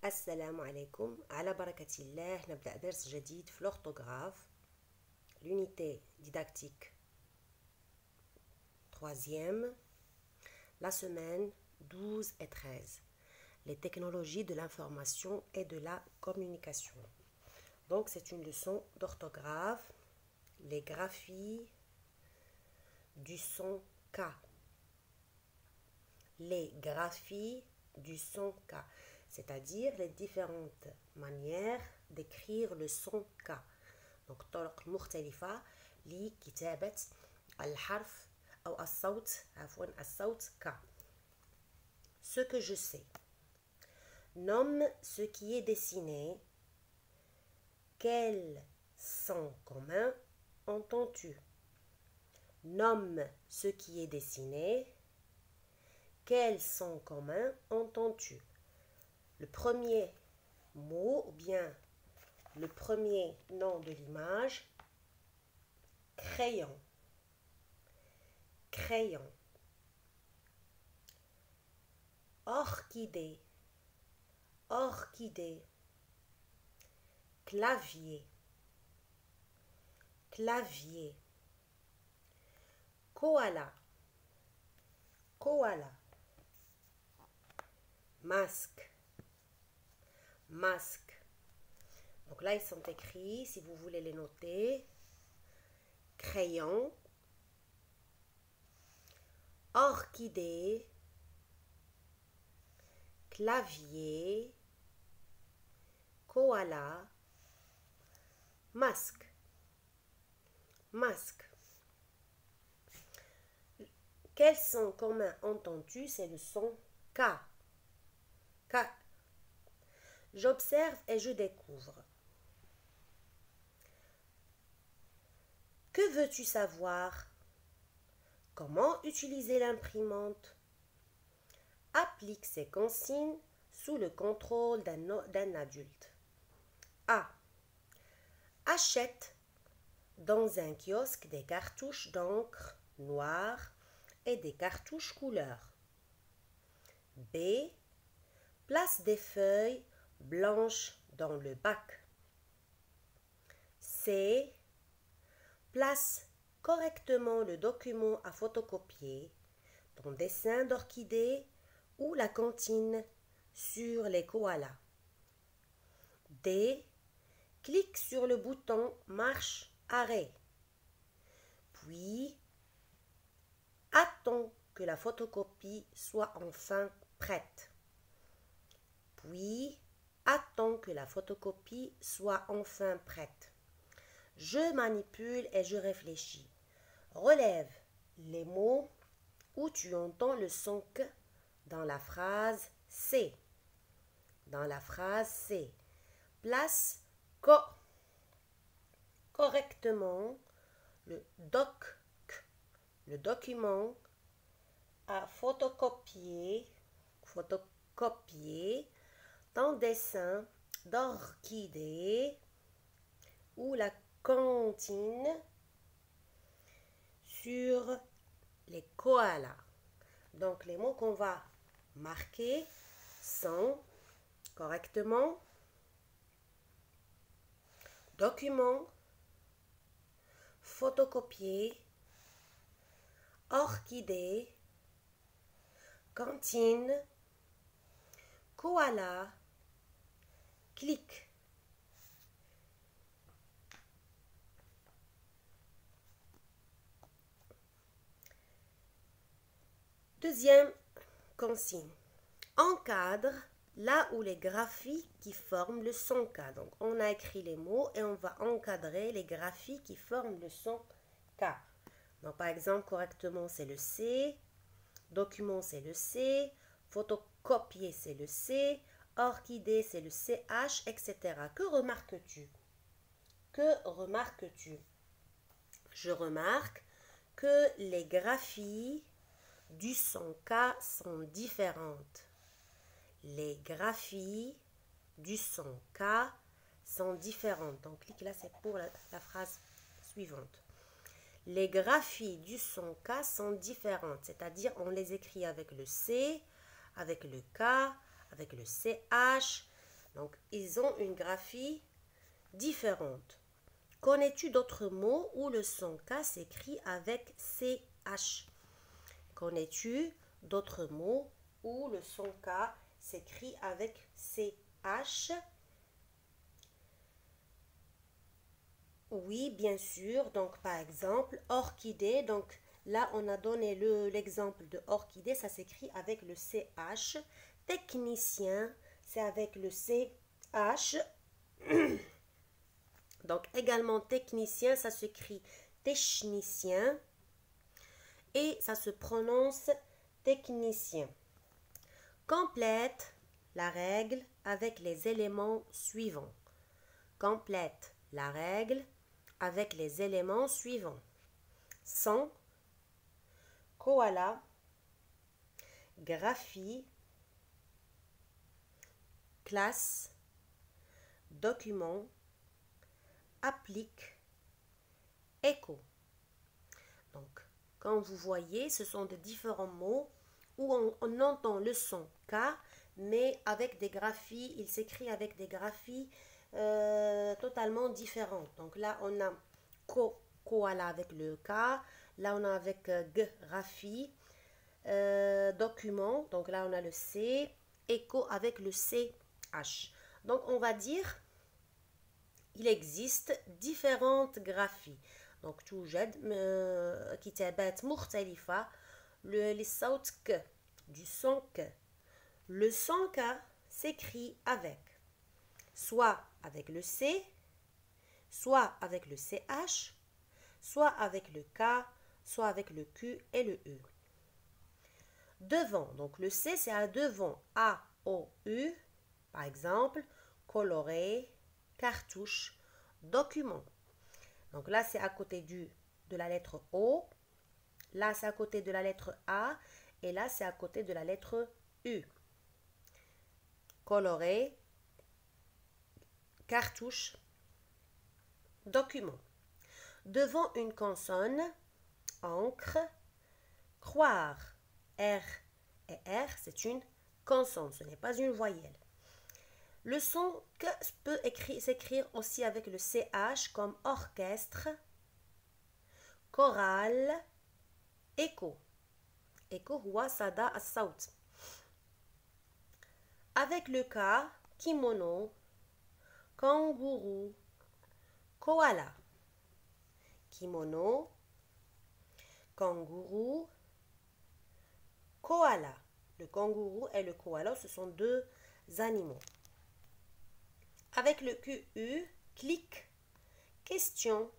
السلام عليكم على بركة الله. نبدأ درس جديد في l'orthographe, l'unité didactique troisième, la semaine 12 et 13, les technologies de l'information et de la communication. Donc c'est une leçon d'orthographe, les graphies du son K. Les graphies du son K, c'est-à-dire les différentes manières d'écrire le son K. Donc طرق مختلفة لكتابة الحرف أو الصوت K. Ce que je sais. Nomme ce qui est dessiné. Quels sons communs entends-tu? Nomme ce qui est dessiné. Quels sons communs entends-tu? Le premier mot ou bien le premier nom de l'image, crayon. Crayon. Orchidée. Orchidée. Clavier. Clavier. Koala. Koala. Masque. Masque. Donc là, ils sont écrits, si vous voulez les noter. Crayon. Orchidée. Clavier. Koala. Masque. Masque. Quel son commun entends-tu? C'est le son K. K. J'observe et je découvre. Que veux-tu savoir? Comment utiliser l'imprimante? Applique ces consignes sous le contrôle d'un adulte. A. Achète dans un kiosque des cartouches d'encre noire et des cartouches couleur. B. Place des feuilles blanches dans le bac. C. Place correctement le document à photocopier, ton dessin d'orchidée ou la comptine sur les koalas. D. Clique sur le bouton marche arrêt. Puis, attends que la photocopie soit enfin prête. Puis, attends que la photocopie soit enfin prête. Je manipule et je réfléchis. Relève les mots où tu entends le son K dans la phrase C. Dans la phrase C. Place correctement le document à photocopier ton dessin d'orchidée ou la comptine sur les koalas. Donc les mots qu'on va marquer sont correctement, document, photocopier, orchidée, comptine, koala, clic. Deuxième consigne. Encadre là où les graphies qui forment le son K. Donc on a écrit les mots et on va encadrer les graphies qui forment le son K. Donc par exemple, correctement c'est le C, document c'est le C, photocopier c'est le C, orchidée c'est le CH, etc. Que remarques-tu? Que remarques-tu? Je remarque que les graphies du son K sont différentes. Les graphies du son K sont différentes. Donc, clique là, c'est pour la phrase suivante. Les graphies du son K sont différentes, c'est-à-dire on les écrit avec le C, avec le K, avec le CH, Donc, ils ont une graphie différente. Connais-tu d'autres mots où le son K s'écrit avec CH? Connais-tu d'autres mots où le son K s'écrit avec CH? Oui, bien sûr. Donc, par exemple, orchidée. Donc, là, on a donné l'exemple de orchidée. Ça s'écrit avec le CH. Technicien, c'est avec le CH. Donc, également, technicien, ça s'écrit technicien. Et ça se prononce technicien. Complète la règle avec les éléments suivants. Complète la règle avec les éléments suivants. Son, koala, graphie, classe, document, applique, écho. Donc, comme vous voyez, ce sont de différents mots où on entend le son K, mais avec des graphies, il s'écrit avec des graphies totalement différentes. Donc là, on a koala avec le K, là on a avec graphie, document, donc là on a le C, écho avec le CH. Donc on va dire, il existe différentes graphies. Donc توجد كتابات مختلفة للصوت ك, du son K. Le son K s'écrit avec soit avec le C, soit avec le CH, soit avec le K, soit avec le Q et le U. Devant, donc le C c'est à devant, A, O, U, par exemple, coloré, cartouche, document. Donc là c'est à côté de la lettre O, là c'est à côté de la lettre A, et là c'est à côté de la lettre U. Coloré, cartouche, document. Devant une consonne, encre, croire, R et R, c'est une consonne, ce n'est pas une voyelle. Le son que peut s'écrire aussi avec le CH comme orchestre, chorale, écho. Écho huwa sada as-saut. Avec le K, kimono, kangourou, koala. Kimono, kangourou, koala. Le kangourou et le koala, ce sont deux animaux. Avec le QU, clic, question,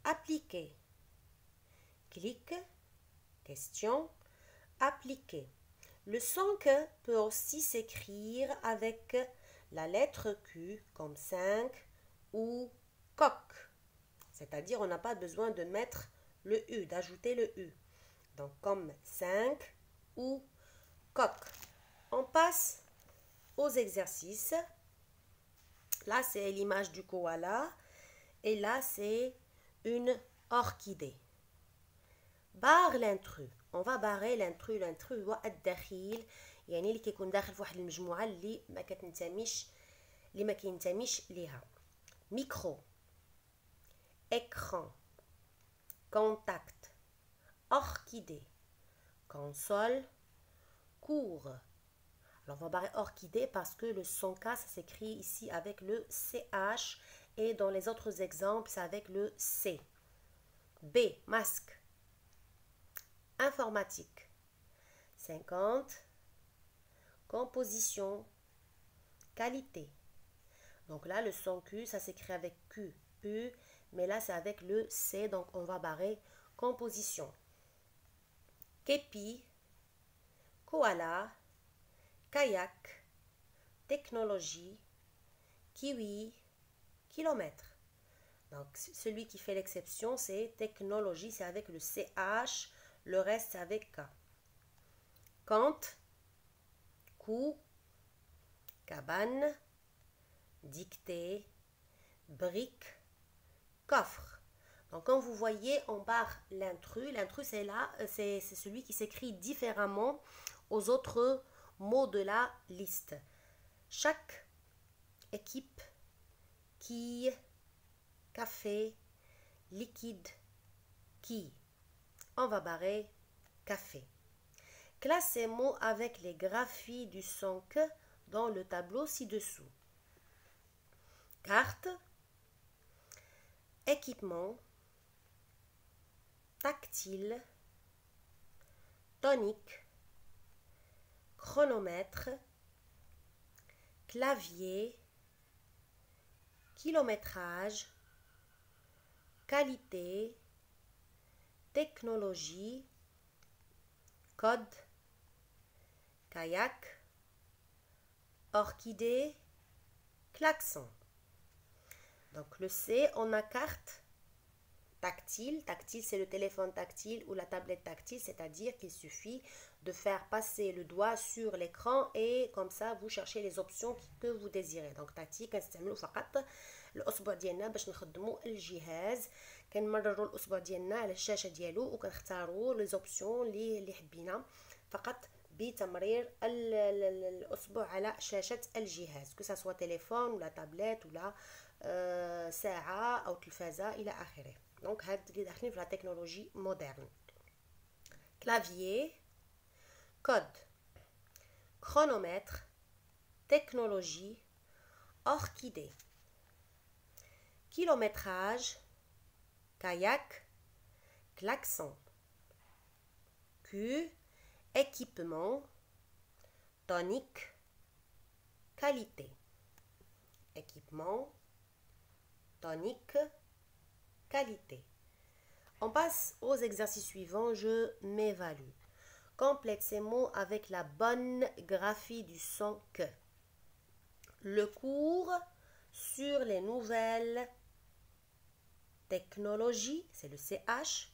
appliquer. Clic, question, appliquer. Le son que peut aussi s'écrire avec la lettre Q comme 5 ou coq. C'est-à-dire on n'a pas besoin de mettre le U, d'ajouter le U. Donc comme 5 ou coq. On passe aux exercices. Là c'est l'image du koala et là c'est une orchidée. Barre l'intrus. On va barrer l'intrus. l'intrus هو الدخيل يعني اللي كيكون داخل في واحد المجموعه اللي ما كينتميش ليها. ميكرو, écran, contact, orchidée, console, cours. Alors on va barrer orchidée parce que le son K ça s'écrit ici avec le CH et dans les autres exemples c'est avec le C. B, masque. Informatique, 50, composition, qualité. Donc là, le son Q, ça s'écrit avec Q, U, mais là, c'est avec le C, donc on va barrer composition. Képi, koala, kayak, technologie, kiwi, kilomètre. Donc celui qui fait l'exception, c'est technologie, c'est avec le CH. Le reste, c'est avec K. Compte, coup, cabane, dictée, brique, coffre. Donc, comme vous voyez, on barre l'intrus. L'intrus, c'est là, c'est celui qui s'écrit différemment aux autres mots de la liste. Chaque équipe, quille, café, liquide, qui. On va barrer café. Classe ces mots avec les graphies du son que dans le tableau ci-dessous. Carte, équipement, tactile, tonique, chronomètre, clavier, kilométrage, qualité, technologie, code, kayak, orchidée, klaxon. Donc le C, on a carte tactile. Tactile, c'est le téléphone tactile ou la tablette tactile, c'est-à-dire qu'il suffit de faire passer le doigt sur l'écran et comme ça vous cherchez les options que vous désirez. Donc tactile كنستعملوا فقط الأصبع ديالنا باش نخدموا الجهاز، كنمرروا الأصبع ديالنا على الشاشة ديالو وكنختاروا لي زوبسيون اللي حبينا فقط بتمرير الأصبع على شاشة الجهاز، كو سوا تليفون ولا تابلت ولا ساعة أو تلفازة إلى آخره. دونك هاد اللي داخلين في لا تكنولوجي مودرن. كلافيي، code, chronomètre, technologie, orchidée, kilométrage, kayak, klaxon, Q, équipement, tonique, qualité, équipement, tonique, qualité. On passe aux exercices suivants. Je m'évalue. Complète ces mots avec la bonne graphie du son que. Le cours sur les nouvelles technologies, c'est le CH,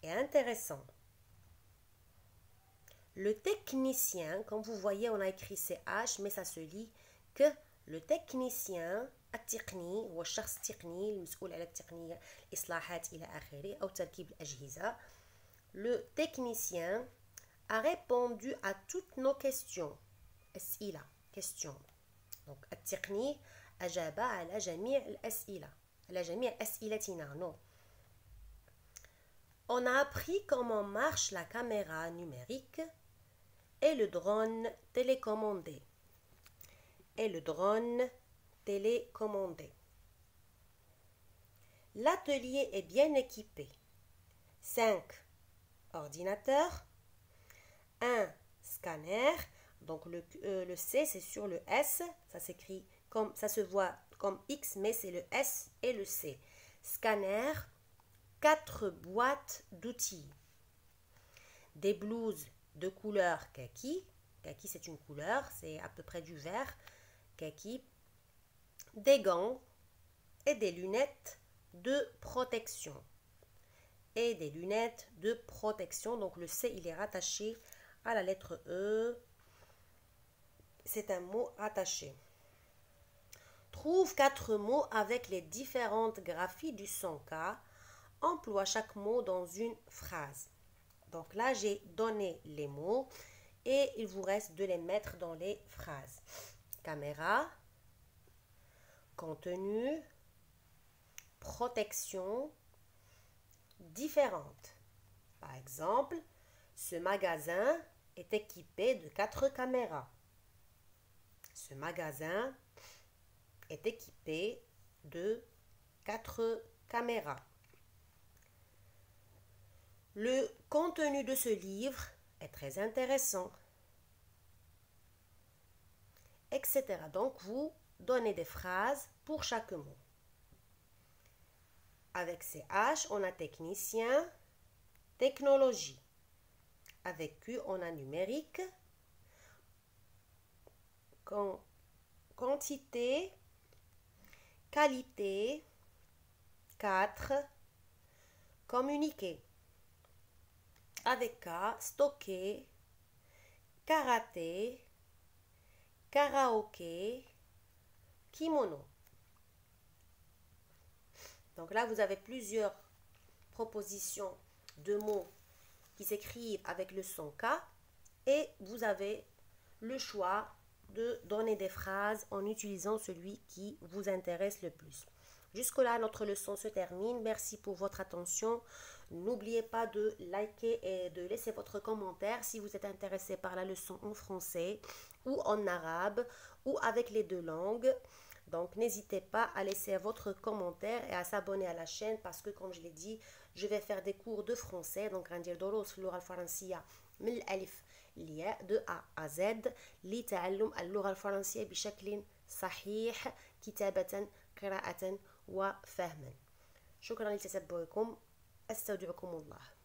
est intéressant. Le technicien, comme vous voyez, on a écrit CH, mais ça se lit que le technicien التقني هو الشخص التقني المسؤول على التقنية الإصلاحات إلى آخره أو تركيب الأجهزة. Le technicien a répondu à toutes nos questions. أسئلة question. Donc التقني أجاب على جميع الأسئلة على جميع أسئلتنا. Non. On a appris comment marche la caméra numérique et le drone télécommandé. Et le drone télécommandé. L'atelier est bien équipé. 5 ordinateurs, 1 scanner. Donc le C c'est sur le S, ça s'écrit comme ça se voit comme X, mais c'est le S et le C. Scanner, 4 boîtes d'outils, des blouses de couleur kaki. Kaki c'est une couleur, c'est à peu près du vert. Kaki. Des gants et des lunettes de protection. Et des lunettes de protection. Donc le C il est rattaché à la lettre E. C'est un mot rattaché. Trouve 4 mots avec les différentes graphies du son K. Emploie chaque mot dans une phrase. Donc là j'ai donné les mots et il vous reste de les mettre dans les phrases. Caméra, contenu, protection, différente. Par exemple, ce magasin est équipé de 4 caméras. Ce magasin est équipé de 4 caméras. Le contenu de ce livre est très intéressant, etc. Donc, vous donnez des phrases pour chaque mot. Avec CH, on a technicien, technologie. Avec Q, on a numérique, quantité, qualité, 4, communiquer. Avec K, stocker, karaté, karaoké, kimono. Donc là, vous avez plusieurs propositions de mots qui s'écrivent avec le son K et vous avez le choix de donner des phrases en utilisant celui qui vous intéresse le plus. Jusque-là, notre leçon se termine. Merci pour votre attention. N'oubliez pas de liker et de laisser votre commentaire si vous êtes intéressé par la leçon en français ou en arabe ou avec les deux langues. Donc, n'hésitez pas à laisser votre commentaire et à s'abonner à la chaîne parce que, comme je l'ai dit, je vais faire des cours de français. Donc, غندير دروس في اللغة الفرنسية من الألف للياء de A à Z لتعلم اللغة الفرنسية بشكل صحيح كتابة قراءة وفهما. شكرا لتتبعكم. أستودعكم الله.